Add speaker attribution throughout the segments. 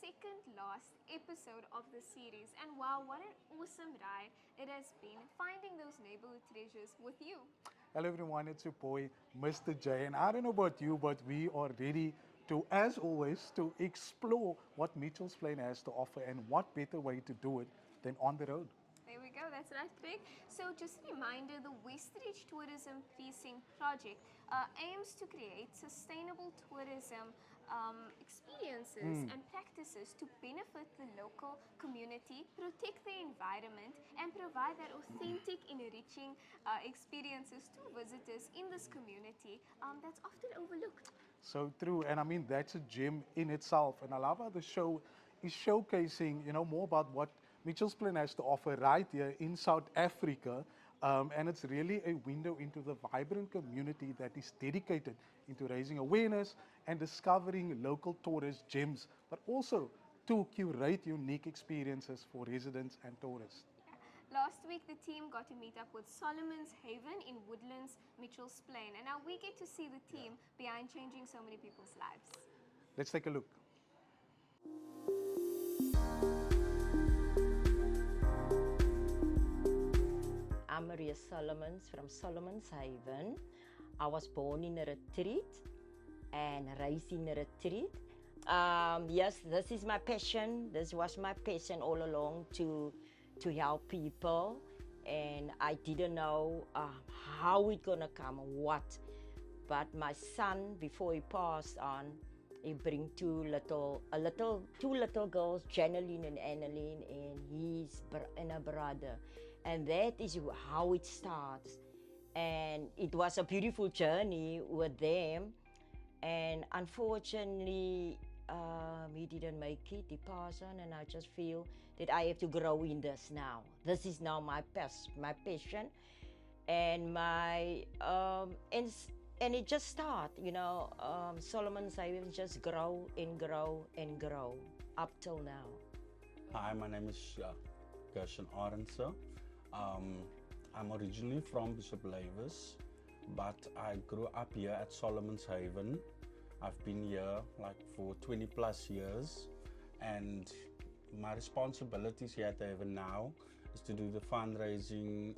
Speaker 1: second last episode of the series, and wow, what an awesome ride it has been finding those neighborhood treasures with you.
Speaker 2: Hello everyone, it's your boy Mr. J, and I don't know about you, but we are ready to, as always, to explore what Mitchell's Plain has to offer, and what better way to do it than on the road.
Speaker 1: There we go, that's right, Craig. So just a reminder, the Westridge Tourism Precinct project aims to create sustainable tourism experiences and practices to benefit the local community, protect the environment, and provide that authentic, enriching experiences to visitors in this community that's often overlooked.
Speaker 2: So true, and I mean that's a gem in itself. And I love how the show is showcasing, more about what Mitchell's Plain has to offer right here in South Africa. And it's really a window into the vibrant community that is dedicated into raising awareness and discovering local tourist gems, but also to curate unique experiences for residents and tourists.
Speaker 1: Last week, the team got to meet up with Solomon's Haven in Woodlands, Mitchell's Plain, and now we get to see the team behind changing so many people's lives.
Speaker 2: Let's take a look.
Speaker 3: I'm Maria Solomons from Solomon's Haven. I was born in a retreat and raised in a retreat. Yes, this is my passion. This was my passion all along to help people. And I didn't know how it's gonna come, what. But my son, before he passed on, he bring two little girls, Janeline and Anneline, and a brother. And that is how it starts. And it was a beautiful journey with them. And unfortunately, he didn't make it, he passed on, and I just feel that I have to grow in this now. This is now my passion. And and it just started, Solomon's Haven just grow and grow and grow up till now.
Speaker 4: Hi, my name is Gershon Arendse. I'm originally from Bishop Lavis, but I grew up here at Solomon's Haven. I've been here for 20 plus years, and my responsibilities here at the Haven now is to do the fundraising,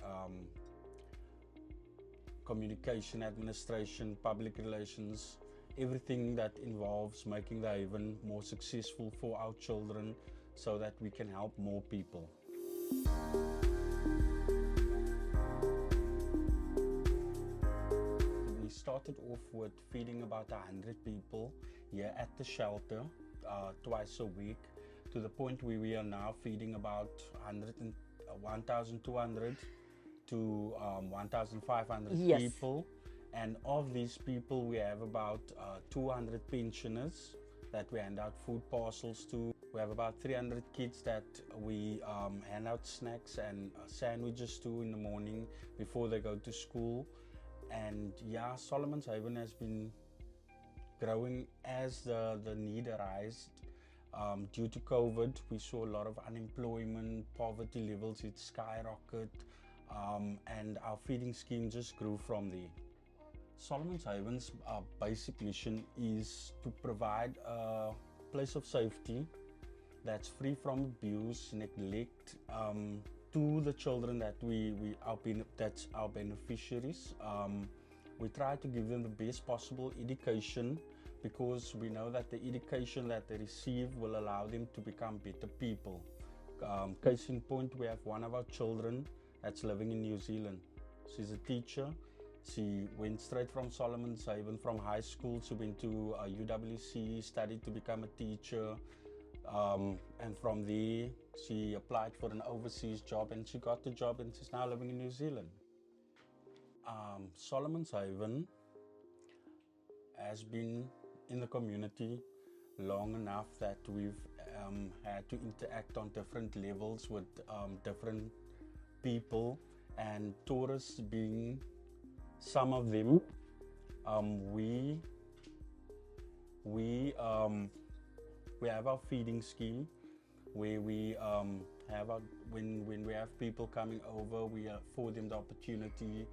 Speaker 4: communication, administration, public relations, everything that involves making the Haven more successful for our children so that we can help more people. We started off with feeding about 100 people here at the shelter twice a week, to the point where we are now feeding about 1,200 to 1,500
Speaker 3: Yes.
Speaker 4: people, and of these people we have about 200 pensioners that we hand out food parcels to. We have about 300 kids that we hand out snacks and sandwiches to in the morning before they go to school. And yeah, Solomon's Haven has been growing as the need arose. Due to COVID, we saw a lot of unemployment, poverty levels, it skyrocketed. And our feeding scheme just grew from there. Solomon's Haven's basic mission is to provide a place of safety that's free from abuse, neglect, to the children that that's our beneficiaries. We try to give them the best possible education, because we know that the education that they receive will allow them to become better people. Case in point, we have one of our children that's living in New Zealand. She's a teacher. She went straight from Solomon's Haven from high school. She went to UWC, studied to become a teacher. And from there, she applied for an overseas job and she got the job, and she's now living in New Zealand. Solomon's Haven has been in the community long enough that we've had to interact on different levels with different people, and tourists being some of them. We have our feeding scheme where we when we have people coming over, we afford them the opportunity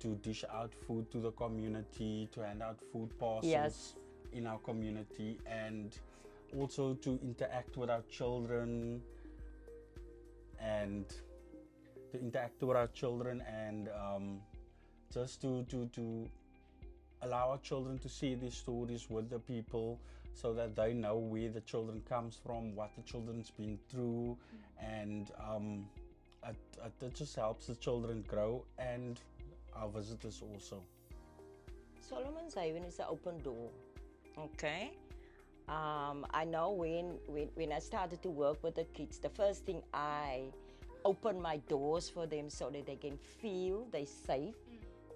Speaker 4: to dish out food to the community, to hand out food parcels.
Speaker 3: Yes.
Speaker 4: In our community. And also to interact with our children and just to allow our children to see these stories with the people so that they know where the children comes from, what the children's been through, and it just helps the children grow and our visitors also.
Speaker 3: Solomon's Haven is an open door, okay? I know when I started to work with the kids, the first thing I open my doors for them so that they can feel they're safe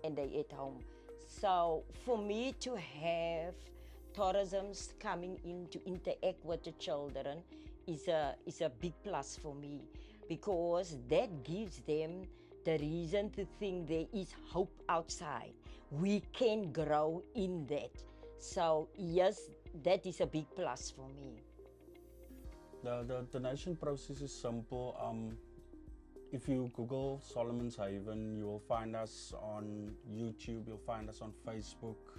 Speaker 3: and they're at home. So for me to have tourism coming in to interact with the children is a big plus for me, because that gives them the reason to think there is hope outside. We can grow in that. So yes, that is a big plus for me.
Speaker 4: The donation process is simple. If you Google Solomon's Haven, you will find us on YouTube, you'll find us on Facebook.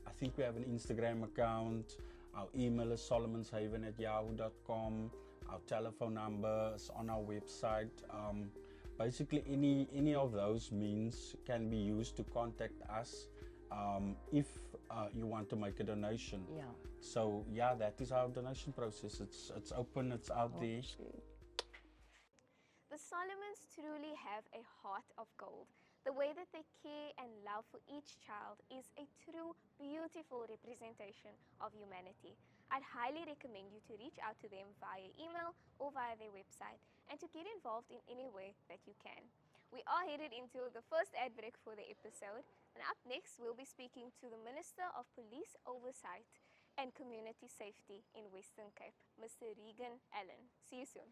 Speaker 4: I think we have an Instagram account. Our email is solomonshaven@yahoo.com. Our telephone number is on our website. Basically, any of those means can be used to contact us if you want to make a donation.
Speaker 3: Yeah.
Speaker 4: So yeah, that is our donation process. It's open, it's out there.
Speaker 1: The Solomons truly have a heart of gold. The way that they care and love for each child is a true, beautiful representation of humanity. I'd highly recommend you to reach out to them via email or via their website and to get involved in any way that you can. We are headed into the first ad break for the episode, and up next we'll be speaking to the Minister of Police Oversight and Community Safety in Western Cape, Mr. Reagen Allen. See you soon.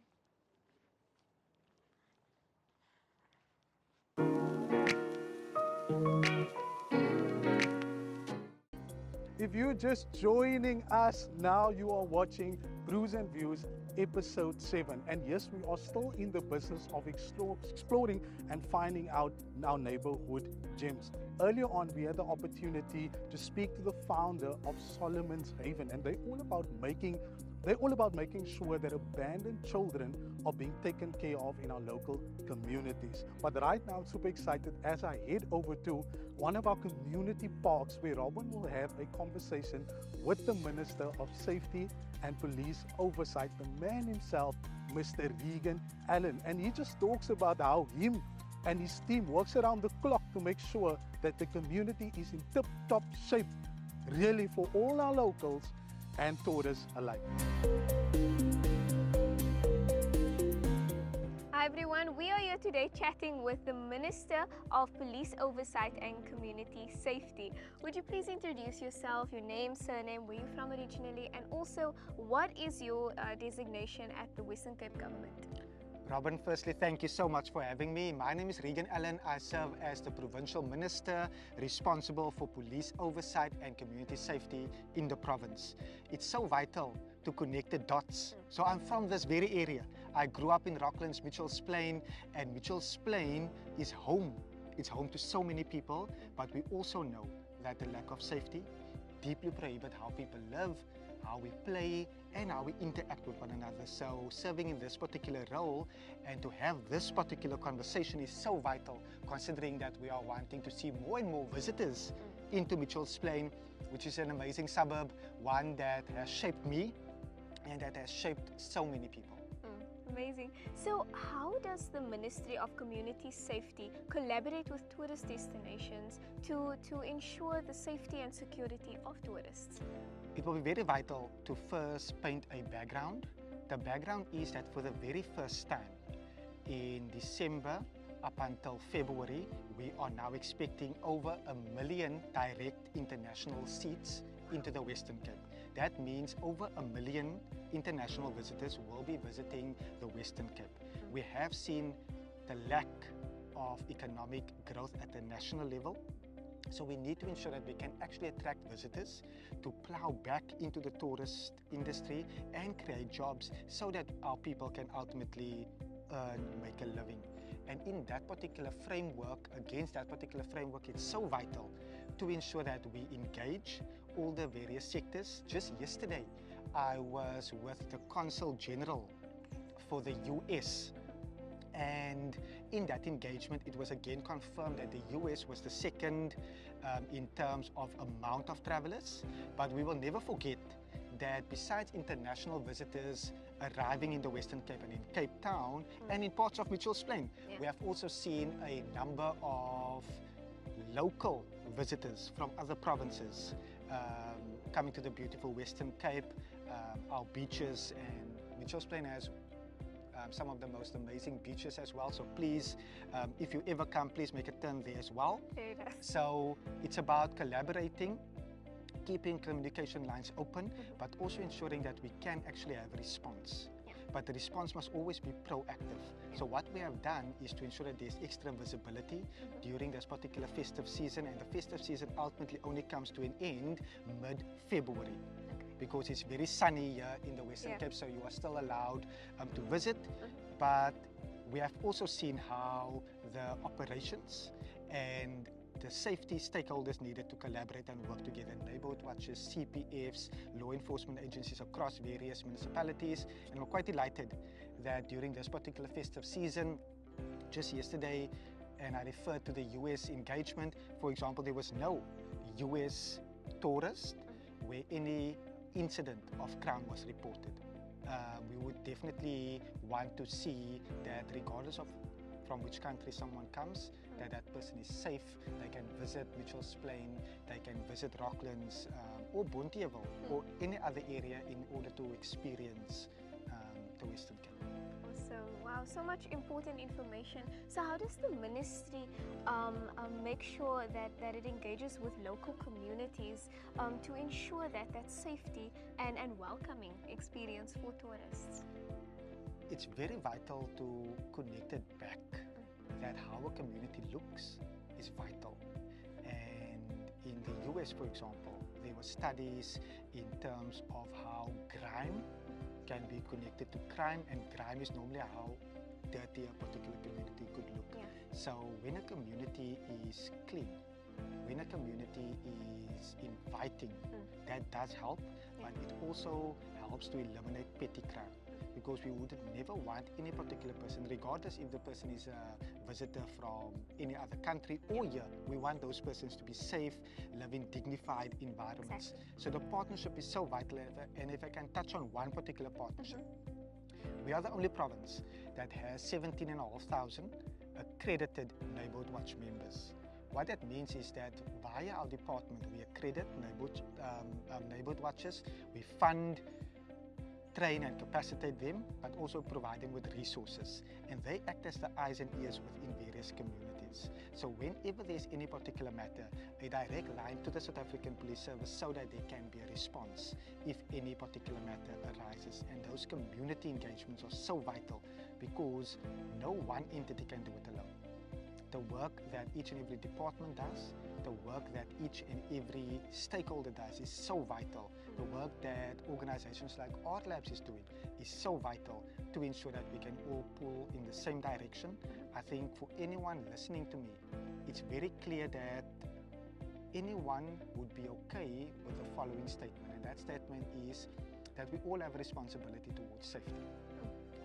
Speaker 2: If you're just joining us now, you are watching Brews&Views Episode 7. And yes, we are still in the business of exploring and finding out our neighborhood gems. Earlier on, we had the opportunity to speak to the founder of Solomon's Haven, and they're all about making sure that abandoned children are being taken care of in our local communities. But right now, I'm super excited as I head over to one of our community parks where Robin will have a conversation with the Minister of Safety and Police Oversight, the man himself, Mr. Reagen Allen. And he just talks about how him and his team works around the clock to make sure that the community is in tip-top shape, really, for all our locals and tourists alike.
Speaker 1: Hi everyone, we are here today chatting with the Minister of Police Oversight and Community Safety. Would you please introduce yourself, your name, surname, where you're from originally, and also what is your designation at the Western Cape Government?
Speaker 5: Robin, firstly, thank you so much for having me. My name is Reagen Allen. I serve as the Provincial Minister responsible for police oversight and community safety in the province. It's so vital to connect the dots. So I'm from this very area. I grew up in Rocklands, Mitchell's Plain, and Mitchell's Plain is home. It's home to so many people, but we also know that the lack of safety deeply prohibits how people live, how we play, and how we interact with one another. So serving in this particular role and to have this particular conversation is so vital, considering that we are wanting to see more and more visitors into Mitchell's Plain, which is an amazing suburb, one that has shaped me and that has shaped so many people.
Speaker 1: Amazing. So how does the Ministry of Community Safety collaborate with tourist destinations to ensure the safety and security of tourists?
Speaker 5: It will be very vital to first paint a background. The background is that for the very first time in December up until February, we are now expecting over 1 million direct international seats into the Western Cape. That means over 1 million international visitors will be visiting the Western Cape. We have seen the lack of economic growth at the national level. So we need to ensure that we can actually attract visitors to plow back into the tourist industry and create jobs so that our people can ultimately make a living. And in that particular framework, against that particular framework, it's so vital to ensure that we engage all the various sectors. Just yesterday, I was with the Consul General for the US. And in that engagement, it was again confirmed that the US was the second in terms of amount of travelers. But we will never forget that besides international visitors arriving in the Western Cape and in Cape Town and in parts of Mitchell's Plain, we have also seen a number of local visitors from other provinces coming to the beautiful Western Cape, our beaches, and Mitchell's Plain has some of the most amazing beaches as well. So please, if you ever come, please make a turn there as well. So it's about collaborating, keeping communication lines open, but also ensuring that we can actually have a response. But the response must always be proactive. So what we have done is to ensure that there's extra visibility during this particular festive season, and the festive season ultimately only comes to an end mid-February. Because it's very sunny here in the Western Cape, so you are still allowed to visit. But we have also seen how the operations and the safety stakeholders needed to collaborate and work together. Neighborhood watches, CPFs, law enforcement agencies across various municipalities. And we're quite delighted that during this particular festive season, just yesterday, and I referred to the US engagement, for example, there was no US tourist where any incident of crime was reported. We would definitely want to see that regardless of from which country someone comes, that person is safe. They can visit Mitchell's Plain, they can visit Rocklands or Bonteheuwel or any other area in order to experience the Western Cape.
Speaker 1: Awesome. Wow, so much important information. So how does the ministry make sure that it engages with local communities to ensure that safety and welcoming experience for tourists?
Speaker 5: It's very vital to connect it back, that how a community looks is vital. And in the US, for example, there were studies in terms of how grime can be connected to crime, and crime is normally how dirty a particular community could look. So when a community is clean, when a community is inviting, that does help, but it also helps to eliminate petty crime. Because we would never want any particular person, regardless if the person is a visitor from any other country or here, we want those persons to be safe, live in dignified environments. So the partnership is so vital, and if I can touch on one particular partnership, we are the only province that has 17,500 accredited Neighborhood Watch members. What that means is that via our department, we accredit Neighborhood Watches, we fund, train and capacitate them, but also provide them with resources. And they act as the eyes and ears within various communities. So whenever there's any particular matter, a direct line to the South African Police Service so that there can be a response if any particular matter arises. And those community engagements are so vital because no one entity can do it alone. The work that each and every department does, the work that each and every stakeholder does is so vital. The work that organizations like Art Labs is doing is so vital to ensure that we can all pull in the same direction. I think for anyone listening to me, it's very clear that anyone would be okay with the following statement, and that statement is that we all have a responsibility towards safety.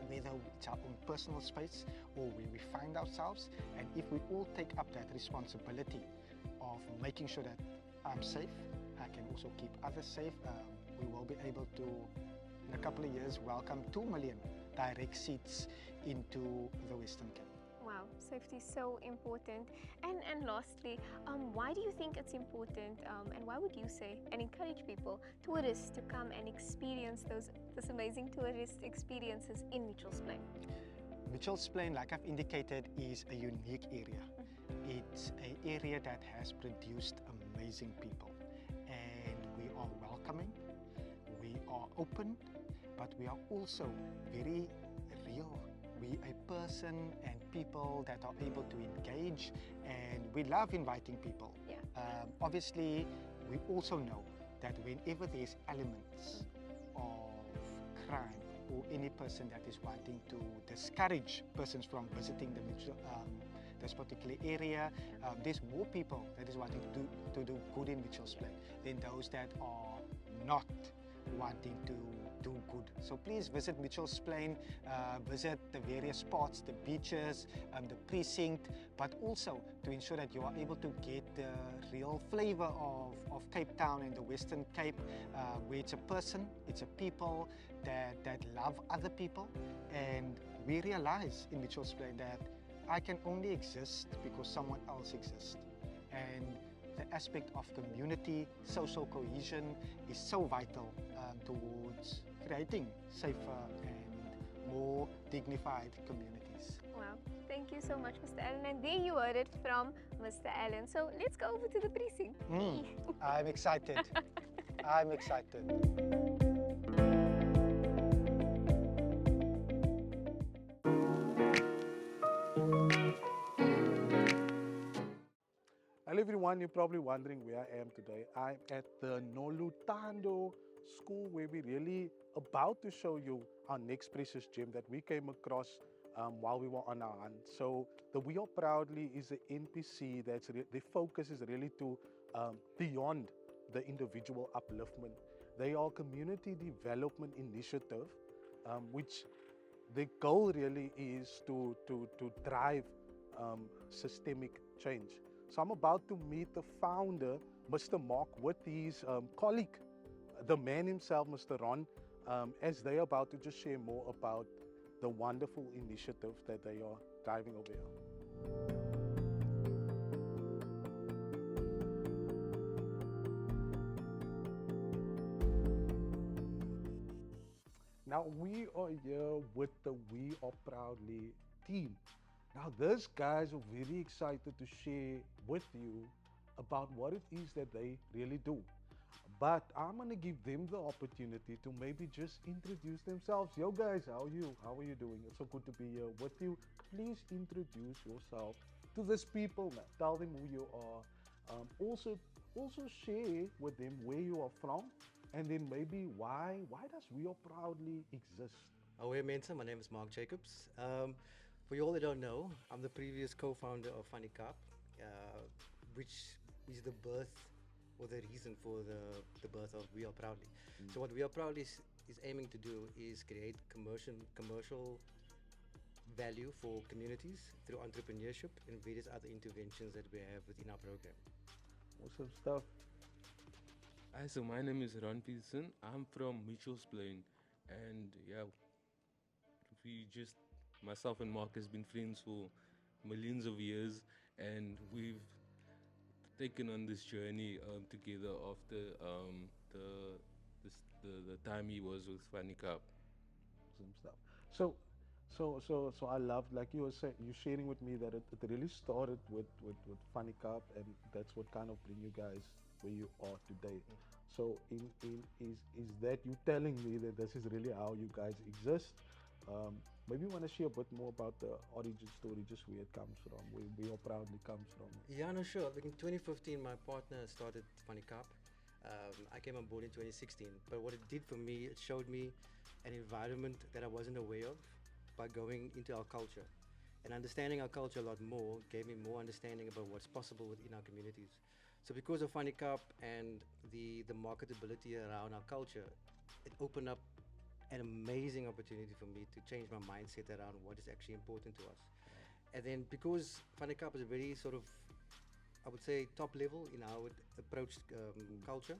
Speaker 5: Whether it's our own personal space or where we find ourselves, and if we all take up that responsibility of making sure that I'm safe, I can also keep others safe, we will be able to, in a couple of years, welcome 2 million direct seats into the Western Cape.
Speaker 1: Wow, safety is so important. And lastly, why do you think it's important, and why would you say and encourage people, tourists, to come and experience those amazing tourist experiences in Mitchell's Plain?
Speaker 5: Mitchell's Plain, like I've indicated, is a unique area. It's an area that has produced amazing people, and we are welcoming, we are open, but we are also very real. We a person and people that are able to engage, and we love inviting people. Obviously, we also know that whenever there's elements of crime or any person that is wanting to discourage persons from visiting this particular area, there's more people that is wanting to do good in Mitchell's Plain than those that are not wanting to do good. So please visit Mitchell's Plain, visit the various spots, the beaches, the precinct, but also to ensure that you are able to get the real flavor of Cape Town and the Western Cape, where it's a person, it's a people that love other people. And we realize in Mitchell's Plain that I can only exist because someone else exists. And the aspect of community, social cohesion is so vital towards creating safer and more dignified communities.
Speaker 1: Wow, thank you so much, Mr. Allen. And there you heard it from Mr. Allen. So let's go over to the precinct.
Speaker 5: I'm excited. I'm excited.
Speaker 2: Hello everyone, you're probably wondering where I am today. I'm at the Nolutando school where we're really about to show you our next precious gem that we came across while we were on our hunt. So the WeRProudly is an NPC that's their focus is really to beyond the individual upliftment. They are a community development initiative, which the goal really is to drive systemic change. So I'm about to meet the founder, Mr. Marc, with his colleague, the man himself, Mr. Ron, as they're about to just share more about the wonderful initiative that they are driving over here. Now we are here with the WeRProudly team. Now these guys are very excited to share with you about what it is that they really do. But I'm gonna give them the opportunity to maybe just introduce themselves. Yo guys, how are you? How are you doing? It's so good to be here with you. Please introduce yourself to these people, man. Tell them who you are. Also share with them where you are from, and then maybe why does WeRProudly exist?
Speaker 6: Ahoy mense, my name is Marc Jacobs. For you all that don't know, I'm the previous co-founder of Funny Cup, which is the birth or the reason for the birth of WeRProudly. So what WeRProudly is aiming to do is create commercial value for communities through entrepreneurship and various other interventions that we have within our program.
Speaker 2: Awesome stuff.
Speaker 7: Hi, so my name is Ron Peterson. I'm from Mitchell's Plain, and yeah, myself and Marc has been friends for millions of years, and we've taken on this journey together after the time he was with Funny Cup.
Speaker 2: Some stuff. So I love, like you were saying, you sharing with me that it really started with Funny Cup, and that's what kind of bring you guys where you are today. So is that you telling me that this is really how you guys exist? Maybe you want to share a bit more about the origin story, just where it comes from, where WeRProudly comes from.
Speaker 6: Yeah, no, sure. Like in 2015, my partner started Funny Cup. I came on board in 2016, but what it did for me, it showed me an environment that I wasn't aware of by going into our culture. And understanding our culture a lot more gave me more understanding about what's possible within our communities. So because of Funny Cup and the marketability around our culture, it opened up an amazing opportunity for me to change my mindset around what is actually important to us. And then because Funny Cup is a very sort of, I would say, top level in how it approached culture,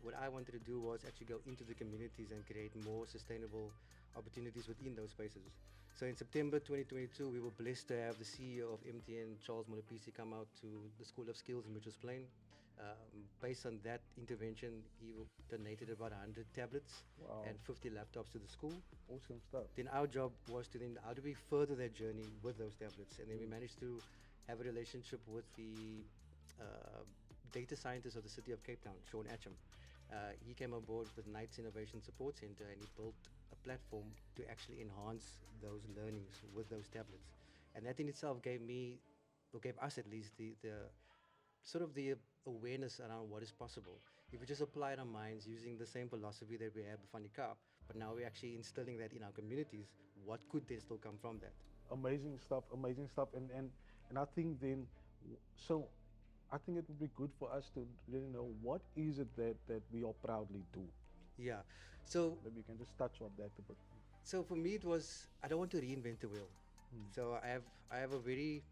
Speaker 6: what I wanted to do was actually go into the communities and create more sustainable opportunities within those spaces. So in September 2022, we were blessed to have the CEO of MTN, Charles Molopisi, come out to the School of Skills in Mitchell's Plain. Based on that intervention, he donated about 100 tablets and 50 laptops to the school.
Speaker 2: Awesome stuff.
Speaker 6: Then our job was to then, how do we further that journey with those tablets? And then we managed to have a relationship with the data scientist of the city of Cape Town, Sean Atcham. He came on board with Knight's Innovation Support Center, and he built a platform to actually enhance those learnings with those tablets. And that in itself gave me, or gave us at least, the sort of the awareness around what is possible. If we just apply it our minds using the same philosophy that we have with Funny Cup, but now we're actually instilling that in our communities, what could then still come from that?
Speaker 2: Amazing stuff, amazing stuff. And I think then, so I think it would be good for us to really know what is it that WeRProudly do.
Speaker 6: Yeah. So
Speaker 2: Maybe you can just touch on that a bit.
Speaker 6: so for me it was, I don't want to reinvent the wheel. So I have a very,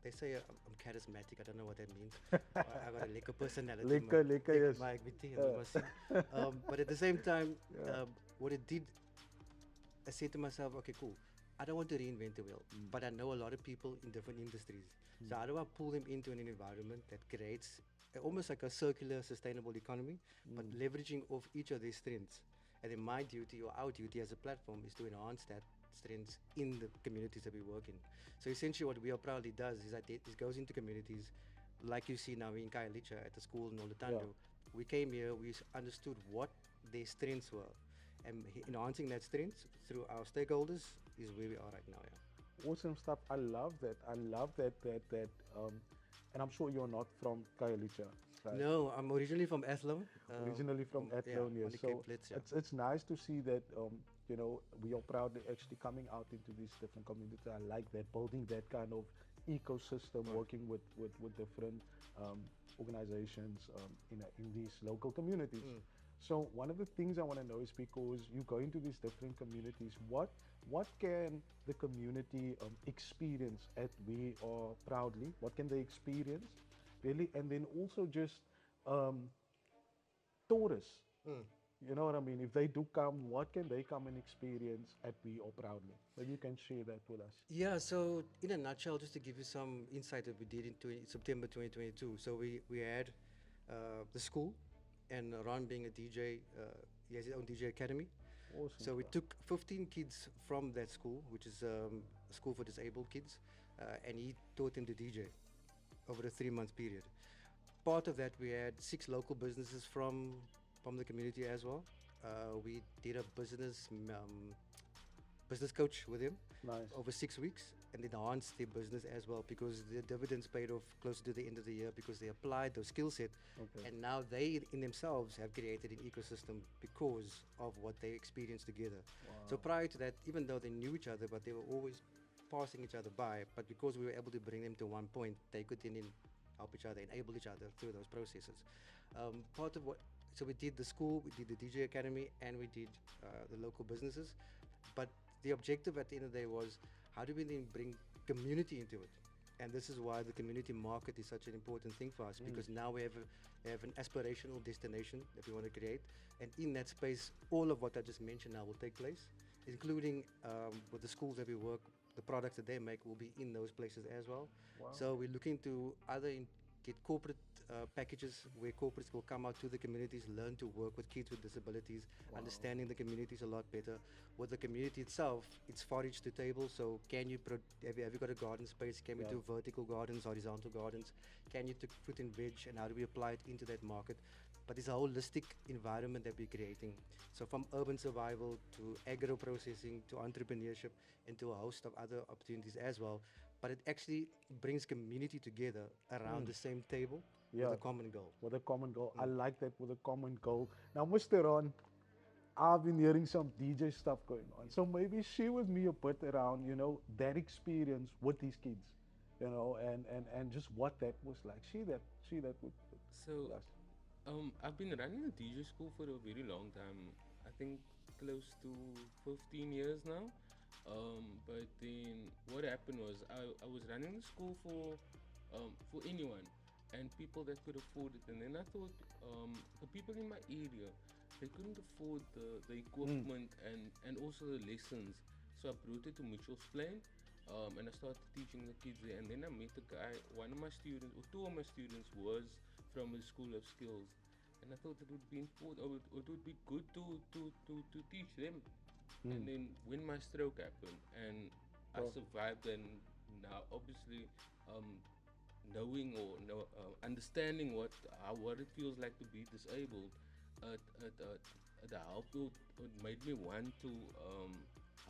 Speaker 6: they say I'm charismatic. I don't know what that means. I got a lekker personality.
Speaker 2: Lekker, yes.
Speaker 6: Maar ek weet nie, jy moet maar sien. But at the same time, what it did, I said to myself, okay, cool. I don't want to reinvent the wheel, but I know a lot of people in different industries. So how do I pull them into an environment that creates almost like a circular, sustainable economy, but leveraging off each of their strengths? And then my duty or our duty as a platform is to enhance that strengths in the communities that we work in. So essentially what WeRProudly does is that it goes into communities like you see now in Khayelitsha at the school in Olutando. We came here, we understood what their strengths were, and enhancing that strengths through our stakeholders is where we are right now. Yeah.
Speaker 2: Awesome stuff. I love that. I love that. And I'm sure you're not from Khayelitsha, right?
Speaker 6: No, I'm originally from Athlone.
Speaker 2: Originally from Athlone,
Speaker 6: yeah,
Speaker 2: yes.
Speaker 6: on the
Speaker 2: So
Speaker 6: Cape Flats, yeah.
Speaker 2: it's nice to see that you know, we are proudly actually coming out into these different communities. I like that, building that kind of ecosystem, working with different organizations in these local communities. So one of the things I want to know is, because you go into these different communities, what can the community experience at We Are Proudly? What can they experience, really? And then also just tourists. You know what I mean? If they do come, what can they come and experience at We Are Proudly? Maybe you can share that with us.
Speaker 6: Yeah, so in a nutshell, just to give you some insight that we did in September 2022. So we had the school, and Ron being a DJ, he has his own DJ academy.
Speaker 2: Awesome.
Speaker 6: So we took 15 kids from that school, which is a school for disabled kids, and he taught them to DJ over a 3-month period. Part of that, we had 6 local businesses from the community as well. We did a business coach with him over 6 weeks, and enhanced their business as well, because the dividends paid off closer to the end of the year, because they applied those skill set, and now they in themselves have created an ecosystem because of what they experienced together. So prior to that, even though they knew each other, but they were always passing each other by, but because we were able to bring them to one point, they could then help each other, enable each other through those processes. Part of what, so we did the school, we did the DJ academy, and we did the local businesses. But the objective at the end of the day was, how do we then bring community into it? And this is why the community market is such an important thing for us, because now we have an aspirational destination that we want to create. And in that space, all of what I just mentioned now will take place, including with the schools that we work, the products that they make will be in those places as well. So we're looking to either get corporate packages where corporates will come out to the communities, learn to work with kids with disabilities, understanding the communities a lot better. With the community itself, it's forage to table. So can you have you got a garden space? Can we do vertical gardens, horizontal gardens? Can you take fruit and veg, and how do we apply it into that market? But it's a holistic environment that we're creating. So from urban survival to agro processing to entrepreneurship, and to a host of other opportunities as well. But it actually brings community together around the same table with a common goal.
Speaker 2: With a common goal. I like that, with a common goal. Now, Mr. Ron, I've been hearing some DJ stuff going on. So maybe share with me a bit around, you know, that experience with these kids, you know, and just what that was like. Share that with
Speaker 7: So,
Speaker 2: us.
Speaker 7: I've been running a DJ school for a very long time. I think close to 15 years now. But then what happened was, I was running the school for anyone and people that could afford it. And then I thought, the people in my area, they couldn't afford the equipment and also the lessons. So I brought it to Mitchell's Plain, and I started teaching the kids there. And then I met a guy, one of my students, or 2 of my students was from a school of skills. And I thought it would be important, or it would be good to teach them. And then when my stroke happened and I survived, and now obviously knowing or understanding what it feels like to be disabled, it helped. It made me want to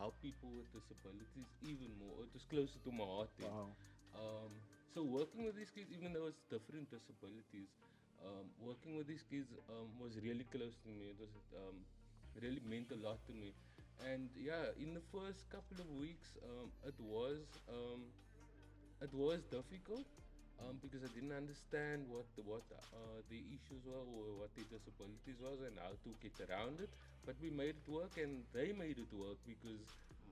Speaker 7: help people with disabilities even more. It was closer to my heart then. So working with these kids, even though it's different disabilities, working with these kids was really close to me. It was really meant a lot to me. And yeah, in the first couple of weeks, it was difficult. because I didn't understand what the issues were or what the disabilities was and how to get around it. But we made it work, and they made it work because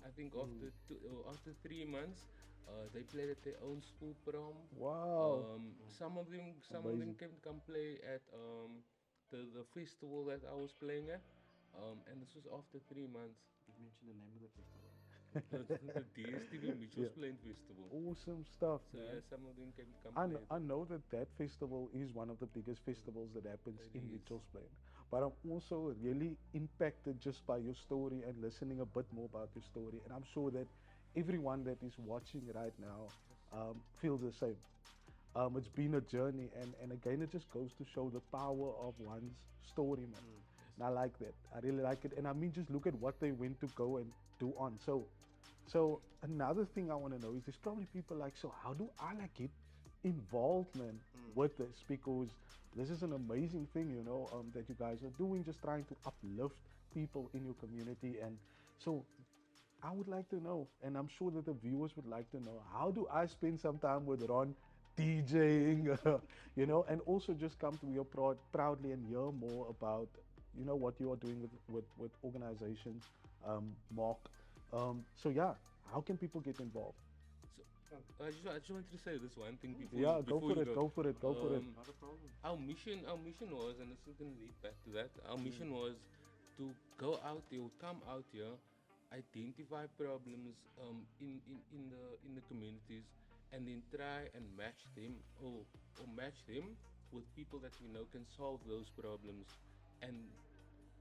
Speaker 7: I think after 3 months, they played at their own school prom.
Speaker 2: Wow.
Speaker 7: Some of them came to come play at the festival that I was playing at, and this was after 3 months.
Speaker 6: You mentioned the name of the festival.
Speaker 7: The DSTV Mitchell's
Speaker 2: Yeah.
Speaker 7: Plain Festival.
Speaker 2: Awesome stuff,
Speaker 7: So
Speaker 2: man.
Speaker 7: yeah, some of them came to come
Speaker 2: I
Speaker 7: play.
Speaker 2: know, I know that that festival is one of the biggest festivals that happens
Speaker 7: It
Speaker 2: in
Speaker 7: is.
Speaker 2: Mitchell's Plain. But I'm also really impacted just by your story and listening a bit more about your story. And I'm sure that everyone that is watching right now feels the same. It's been a journey, and again, it just goes to show the power of one's story, man. And I like that. I really like it. And I mean, just look at what they went to go and do on. So another thing I want to know is there's probably people like, so how do I like get involved, man, with this? Because this is an amazing thing, that you guys are doing, just trying to uplift people in your community. And so I would like to know, and I'm sure that the viewers would like to know, how do I spend some time with Ron DJing, and also just come to WeRProudly and hear more about, what you are doing with organizations, Mark. So yeah, how can people get involved?
Speaker 7: So I just wanted to say this one thing before.
Speaker 2: Yeah,
Speaker 7: before
Speaker 2: go for
Speaker 7: you
Speaker 2: it, go for it, go for it.
Speaker 6: Not a problem.
Speaker 7: Our mission was, and this is going to lead back to that. Our mission was to go out there, come out here, identify problems in the communities, and then try and match them or match them with people that we know can solve those problems. And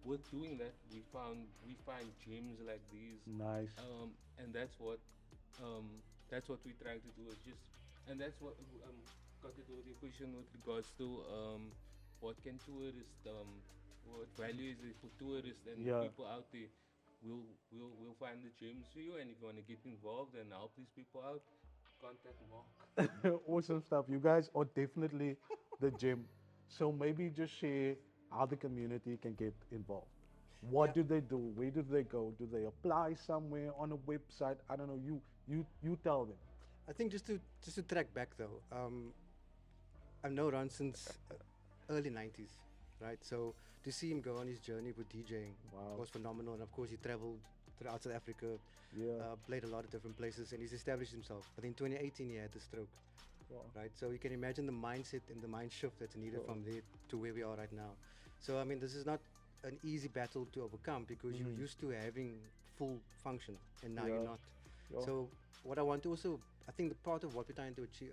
Speaker 7: with doing that, we find gems like these.
Speaker 2: Nice.
Speaker 7: And that's what we're trying to do. Is just, and that's what got to do with your question with regards to what can tourists what value is it for tourists and
Speaker 2: Yeah.
Speaker 7: people out there. We'll find the gems for you, and if you want to get involved and help these people out, contact Mark.
Speaker 2: Awesome stuff. You guys are definitely the gym. So maybe just share how the community can get involved. What do they do? Where do they go? Do they apply somewhere on a website? I don't know. You tell them.
Speaker 6: I think just to track back though, I've known Ron since early 90s, right? So to see him go on his journey with DJing
Speaker 2: Wow.
Speaker 6: was phenomenal. And of course, he traveled throughout South Africa,
Speaker 2: Yeah.
Speaker 6: played a lot of different places, and he's established himself. But in 2018, he had the stroke,
Speaker 2: Wow.
Speaker 6: right? So you can imagine the mindset and the mind shift that's needed from there to where we are right now. So I mean, this is not an easy battle to overcome because you're used to having full function, and now you're
Speaker 2: Yeah.
Speaker 6: not.
Speaker 2: Yeah.
Speaker 6: So what I want to also, I think the part of what we're trying to achieve,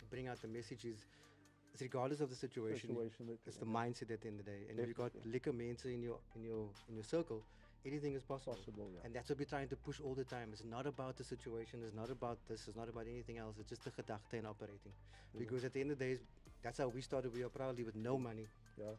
Speaker 6: bring out the message is regardless of the situation,
Speaker 2: Situation that
Speaker 6: it's
Speaker 2: you're
Speaker 6: the mindset at the end of the day. And if you've got
Speaker 2: Definitely.
Speaker 6: liquor mensa in your circle, anything is possible.
Speaker 2: Possible, yeah.
Speaker 6: And that's what we're trying to push all the time. It's not about the situation, it's not about this, it's not about anything else. It's just the gedachte and operating. Because at the end of the day, that's how we started. We are proudly with no money.
Speaker 2: Yeah.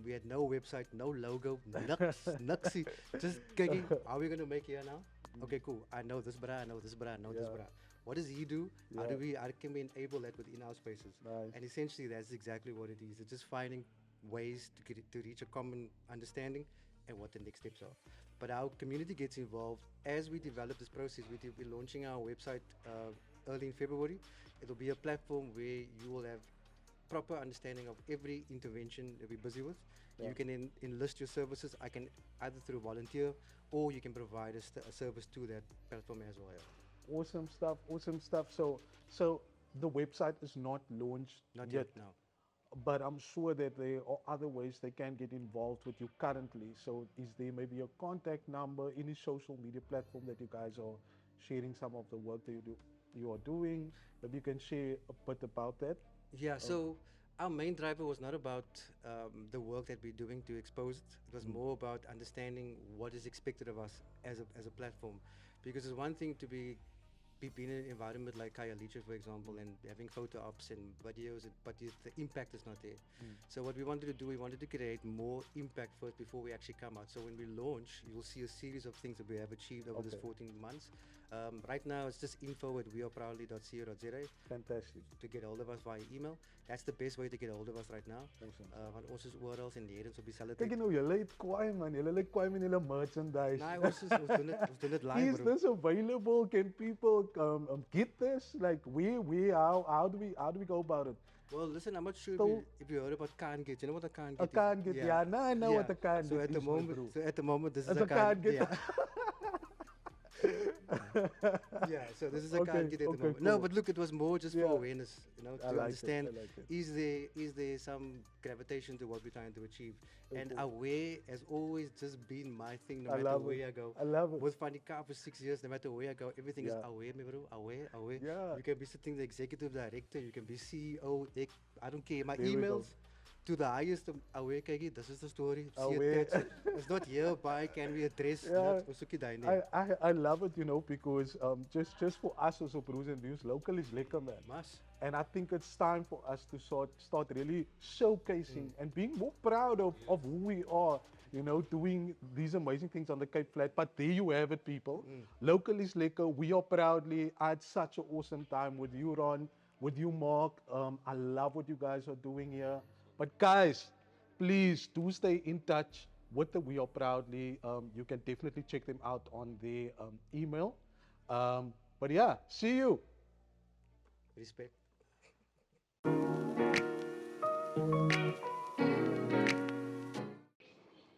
Speaker 6: We had no website, no logo, nuxie. Just kicking, how are we going to make here now? Okay, cool. I know this bra, I know this bra, I know this
Speaker 2: Yeah.
Speaker 6: bra. What does he do? How can we enable that within our spaces?
Speaker 2: Nice.
Speaker 6: And essentially, that's exactly what it is. It's just finding ways to get it, to reach a common understanding and what the next steps are. But our community gets involved as we develop this process. We're launching our website early in February. It'll be a platform where you will have proper understanding of every intervention that we're busy with.
Speaker 2: Yeah.
Speaker 6: You can enlist your services. I can either through volunteer or you can provide a service to that platform as well.
Speaker 2: Awesome stuff. Awesome stuff. So the website is not launched
Speaker 6: Not yet, no.
Speaker 2: but I'm sure that there are other ways they can get involved with you currently. So is there maybe a contact number, any social media platform that you guys are sharing some of the work that you are doing? Maybe you can share a bit about that.
Speaker 6: Yeah, so our main driver was not about the work that we're doing to expose it. It was more about understanding what is expected of us as a platform. Because it's one thing to be in an environment like Kaya Leisure, for example, and having photo ops and videos, but the impact is not there. So what we wanted to do, we wanted to create more impact first before we actually come out. So when we launch, you'll see a series of things that we have achieved over this
Speaker 2: Okay.
Speaker 6: 14 months. Right now, it's just info@weareproudly.co.za
Speaker 2: Fantastic.
Speaker 6: to get hold of us via email. That's the best way to get hold of us right now.
Speaker 2: Awesome.
Speaker 6: Want ons is oral en lewens op dieselfde
Speaker 2: Kyk
Speaker 6: tyd.
Speaker 2: nou, julle het kwaai man, julle het kwaai met julle merchandise.
Speaker 6: Nee, ons doen dit live,
Speaker 2: Is
Speaker 6: bro.
Speaker 2: this available? Can people get this? Like, how do we go about it?
Speaker 6: Well, listen, I'm not sure
Speaker 2: So-
Speaker 6: if you heard about can get. You know what a can
Speaker 2: A
Speaker 6: get
Speaker 2: can get, yeah. No, I know what a can
Speaker 6: so
Speaker 2: get
Speaker 6: at the
Speaker 2: is, my
Speaker 6: moment,
Speaker 2: bro.
Speaker 6: So at the moment, this is
Speaker 2: It's
Speaker 6: a
Speaker 2: a
Speaker 6: can.
Speaker 2: can get.
Speaker 6: Yeah. Yeah, so this is a
Speaker 2: Okay,
Speaker 6: can get at the
Speaker 2: okay,
Speaker 6: moment. No,
Speaker 2: cool.
Speaker 6: but look, it was more just
Speaker 2: Yeah.
Speaker 6: for awareness, you know,
Speaker 2: I
Speaker 6: to
Speaker 2: like it,
Speaker 6: understand
Speaker 2: I like it.
Speaker 6: is there some gravitation to what we're trying to achieve. And
Speaker 2: Okay.
Speaker 6: aware has always just been my thing, no
Speaker 2: I
Speaker 6: matter
Speaker 2: love
Speaker 6: where
Speaker 2: it.
Speaker 6: I go.
Speaker 2: I love it.
Speaker 6: With Funny Car for 6 years, no matter where I go, everything is
Speaker 2: Yeah.
Speaker 6: aware, my bro, aware.
Speaker 2: Yeah.
Speaker 6: You can be sitting the executive director, you can be CEO, I don't care. My
Speaker 2: There we go.
Speaker 6: emails to the highest aware, kykie, this is the story. See
Speaker 2: Aware.
Speaker 6: attached. It's not hereby can we address
Speaker 2: Yeah.
Speaker 6: not Usuki Daine.
Speaker 2: I love it, because just for us as a Brews and Views, local is liquor, man.
Speaker 6: Mas.
Speaker 2: And I think it's time for us to start really showcasing and being more proud of who we are, doing these amazing things on the Cape Flat. But there you have it, people. Local is liquor. We are proudly. I had such an awesome time with you, Ron, with you, Mark. I love what you guys are doing here. But guys, please do stay in touch with the We Are Proudly. You can definitely check them out on their email. But yeah, see you.
Speaker 6: Respect.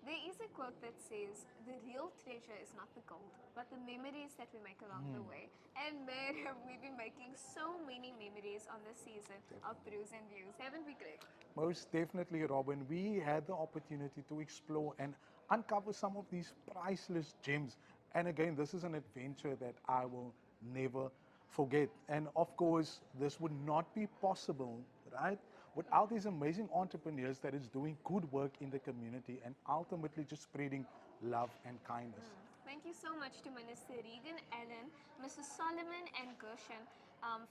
Speaker 1: There is a quote that says, "The real treasure is not the gold, but the memories that we make along the way." And man, have we been making so many memories on this season of Brews and Views, haven't we, Greg?
Speaker 2: Most definitely, Robin. We had the opportunity to explore and uncover some of these priceless gems. And again, this is an adventure that I will never forget. And of course, this would not be possible, right, without these amazing entrepreneurs that is doing good work in the community and ultimately just spreading love and kindness.
Speaker 1: Thank you so much to Minister Reagen Allen, Mrs. Solomon and Gershon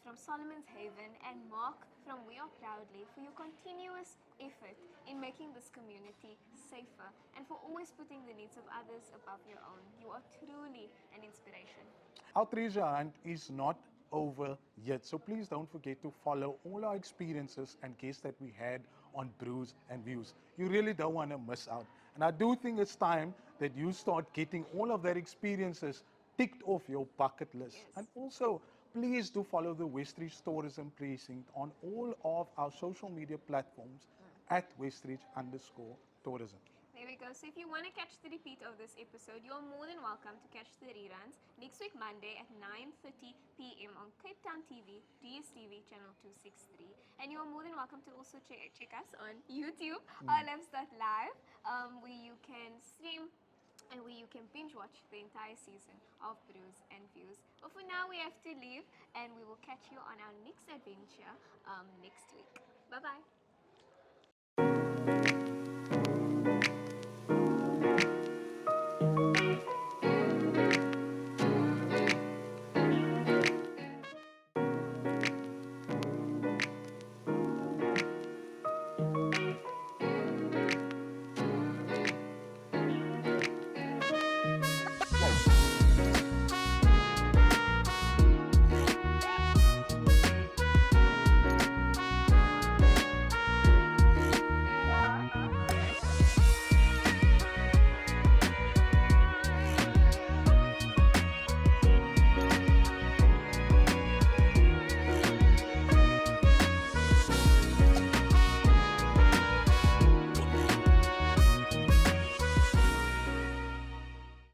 Speaker 1: from Solomon's Haven, and Mark from We Are Proudly for your continuous effort in making this community safer and for always putting the needs of others above your own. You are truly an inspiration.
Speaker 2: Our treasure hunt is not over yet, so please don't forget to follow all our experiences and guests that we had on Brews and Views. You really don't want to miss out. And I do think it's time that you start getting all of their experiences ticked off your bucket list.
Speaker 1: Yes.
Speaker 2: And also, please do follow the Westridge Tourism Precinct on all of our social media platforms at Westridge_tourism.
Speaker 1: There we go. So if you want to catch the repeat of this episode, you're more than welcome to catch the reruns next week Monday at 9:30 p.m. on Cape Town TV, DSTV channel 263. And you're more than welcome to also check us on YouTube, ourlives.live, where you can stream and where you can binge watch the entire season of Brews and Views. But for now, we have to leave, and we will catch you on our next adventure next week. Bye-bye.